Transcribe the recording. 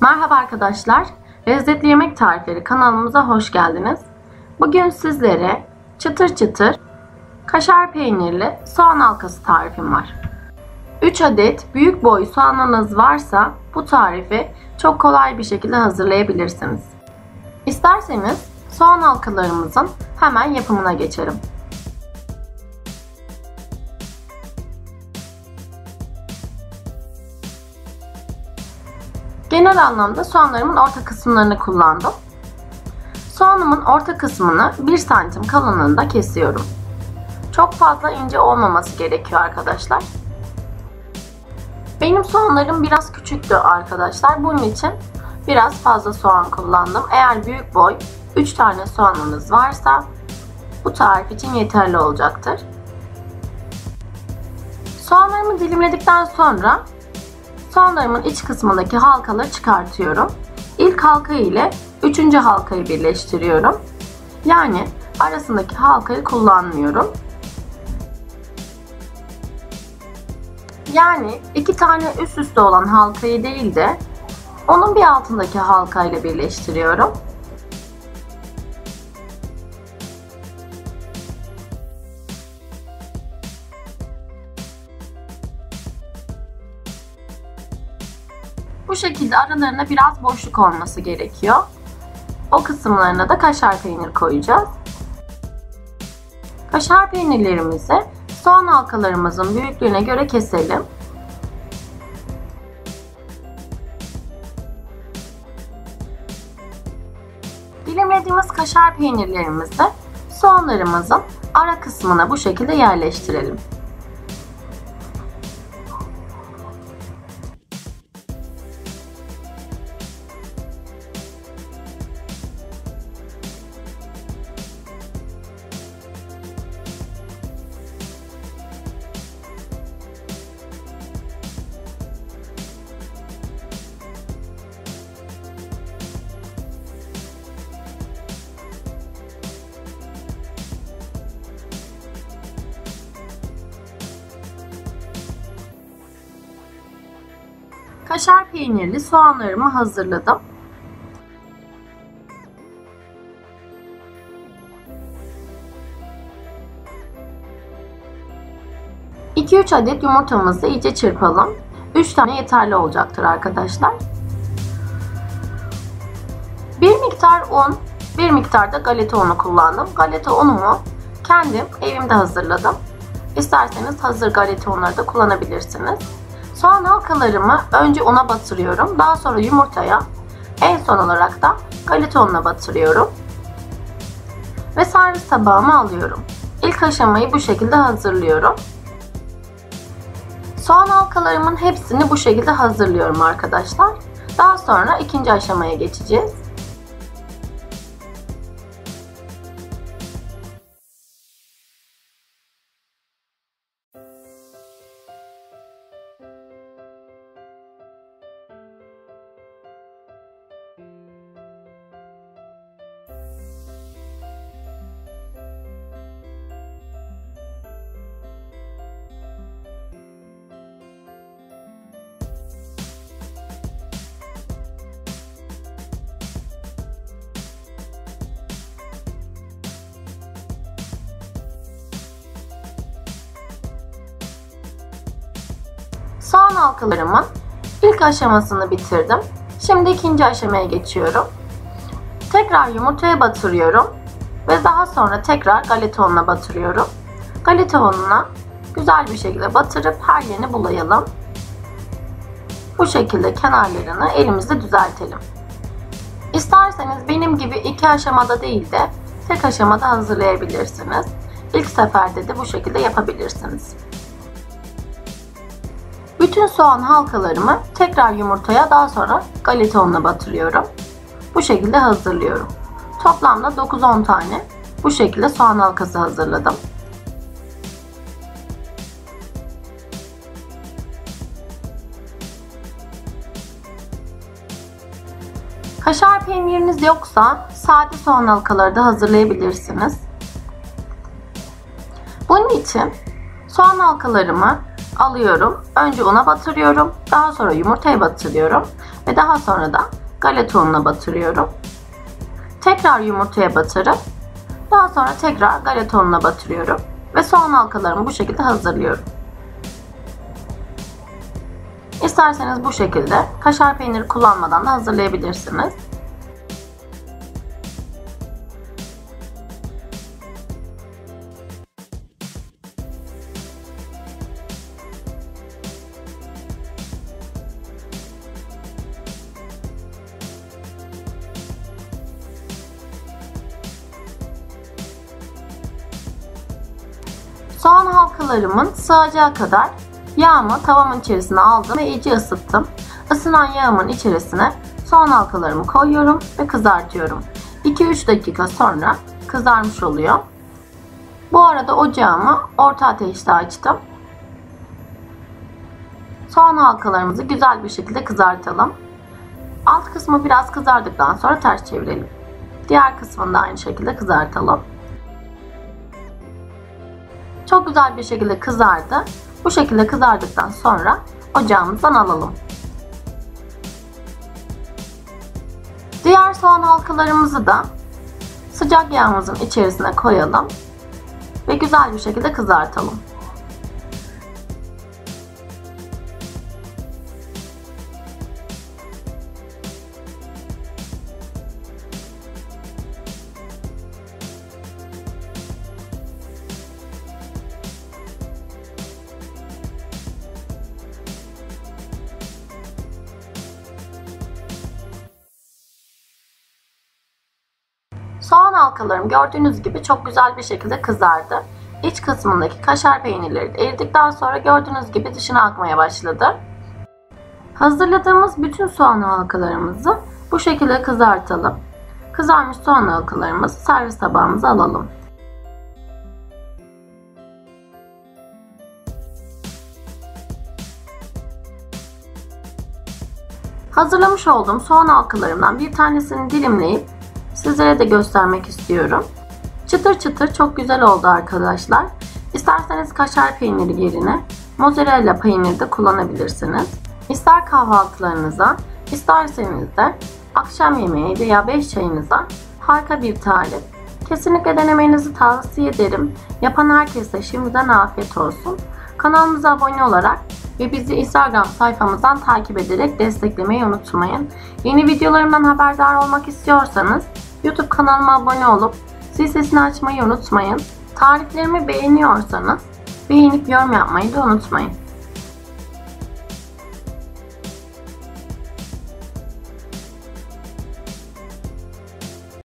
Merhaba arkadaşlar, Lezzetli Yemek Tarifleri kanalımıza hoş geldiniz. Bugün sizlere çıtır çıtır kaşar peynirli soğan halkası tarifim var. 3 adet büyük boy soğanınız varsa bu tarifi çok kolay bir şekilde hazırlayabilirsiniz. İsterseniz soğan halkalarımızın hemen yapımına geçelim. Genel anlamda soğanlarımın orta kısımlarını kullandım. Soğanımın orta kısmını 1 santim kalınlığında kesiyorum. Çok fazla ince olmaması gerekiyor arkadaşlar. Benim soğanlarım biraz küçüktü arkadaşlar. Bunun için biraz fazla soğan kullandım. Eğer büyük boy 3 tane soğanınız varsa bu tarif için yeterli olacaktır. Soğanlarımı dilimledikten sonra soğanlarımın iç kısmındaki halkaları çıkartıyorum. İlk halka ile 3. halkayı birleştiriyorum. Yani arasındaki halkayı kullanmıyorum. Yani 2 tane üst üste olan halkayı değil de onun bir altındaki halkayla birleştiriyorum. Bu şekilde aralarına biraz boşluk olması gerekiyor. O kısımlarına da kaşar peynir koyacağız. Kaşar peynirlerimizi soğan halkalarımızın büyüklüğüne göre keselim. Dilimlediğimiz kaşar peynirlerimizi soğanlarımızın ara kısmına bu şekilde yerleştirelim. Kaşar peynirli soğanlarımı hazırladım. İki üç adet yumurtamızı iyice çırpalım. 3 tane yeterli olacaktır arkadaşlar. Bir miktar un, bir miktar da galeta unu kullandım. Galeta unumu kendim evimde hazırladım. İsterseniz hazır galeta unları da kullanabilirsiniz. Soğan halkalarımı önce una batırıyorum. Daha sonra yumurtaya, en son olarak da galeta ununa batırıyorum. Ve servis tabağıma alıyorum. İlk aşamayı bu şekilde hazırlıyorum. Soğan halkalarımın hepsini bu şekilde hazırlıyorum arkadaşlar. Daha sonra ikinci aşamaya geçeceğiz. Soğan halkalarımın ilk aşamasını bitirdim. Şimdi ikinci aşamaya geçiyorum. Tekrar yumurtaya batırıyorum ve daha sonra tekrar galeta ununa batırıyorum. Galeta ununa güzel bir şekilde batırıp her yerini bulayalım. Bu şekilde kenarlarını elimizle düzeltelim. İsterseniz benim gibi 2 aşamada değil de tek aşamada hazırlayabilirsiniz. İlk seferde de bu şekilde yapabilirsiniz. Bütün soğan halkalarımı tekrar yumurtaya, daha sonra galeta ununa batırıyorum. Bu şekilde hazırlıyorum. Toplamda 9-10 tane bu şekilde soğan halkası hazırladım. Kaşar peyniriniz yoksa sade soğan halkaları da hazırlayabilirsiniz. Bunun için soğan halkalarımı alıyorum. Önce una batırıyorum. Daha sonra yumurtaya batırıyorum. ve daha sonra da galeta ununa batırıyorum. Tekrar yumurtaya batırıp daha sonra tekrar galeta ununa batırıyorum ve soğan halkalarımı bu şekilde hazırlıyorum. İsterseniz bu şekilde kaşar peyniri kullanmadan da hazırlayabilirsiniz. Soğan halkalarımın sığacağı kadar yağımı tavamın içerisine aldım ve iyice ısıttım. Isınan yağımın içerisine soğan halkalarımı koyuyorum ve kızartıyorum. 2-3 dakika sonra kızarmış oluyor. Bu arada ocağımı orta ateşte açtım. Soğan halkalarımızı güzel bir şekilde kızartalım. Alt kısmı biraz kızardıktan sonra ters çevirelim. Diğer kısmını da aynı şekilde kızartalım. Çok güzel bir şekilde kızardı. Bu şekilde kızardıktan sonra ocağımızdan alalım. Diğer soğan halkalarımızı da sıcak yağımızın içerisine koyalım ve güzel bir şekilde kızartalım. Soğan halkalarım gördüğünüz gibi çok güzel bir şekilde kızardı. İç kısmındaki kaşar peynirleri de eridikten sonra gördüğünüz gibi dışına akmaya başladı. Hazırladığımız bütün soğan halkalarımızı bu şekilde kızartalım. Kızarmış soğan halkalarımızı servis tabağımıza alalım. Hazırlamış olduğum soğan halkalarımdan bir tanesini dilimleyip sizlere de göstermek istiyorum. Çıtır çıtır çok güzel oldu arkadaşlar. İsterseniz kaşar peyniri yerine mozzarella peyniri de kullanabilirsiniz. İster kahvaltılarınıza, isterseniz de akşam yemeği veya 5 çayınıza harika bir tarif. Kesinlikle denemenizi tavsiye ederim. Yapan herkese şimdiden afiyet olsun. Kanalımıza abone olarak ve bizi Instagram sayfamızdan takip ederek desteklemeyi unutmayın. Yeni videolarımdan haberdar olmak istiyorsanız YouTube kanalıma abone olup zil sesini açmayı unutmayın. Tariflerimi beğeniyorsanız beğenip yorum yapmayı da unutmayın.